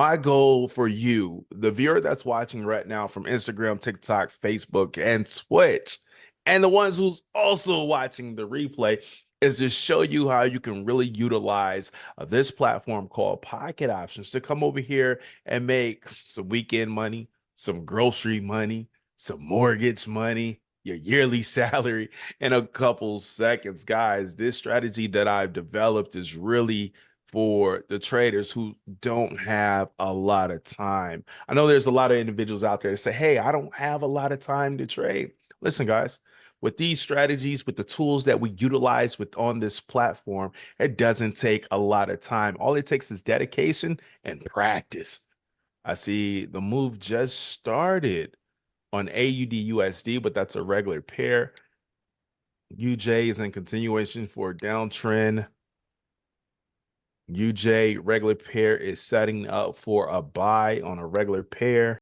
My goal for you, the viewer that's watching right now from Instagram, TikTok, Facebook, and Twitch, and the ones who's also watching the replay, is to show you how you can really utilize this platform called Pocket Options to come over here and make some weekend money, some grocery money, some mortgage money, your yearly salary in a couple seconds. Guys, this strategy that I've developed is really for the traders who don't have a lot of time. I know there's a lot of individuals out there that say, hey, I don't have a lot of time to trade. Listen, guys, with these strategies, with the tools that we utilize with on this platform, it doesn't take a lot of time. All it takes is dedication and practice. I see the move just started on AUD USD, but that's a regular pair. UJ is in continuation for a downtrend. UJ regular pair is setting up for a buy on a regular pair.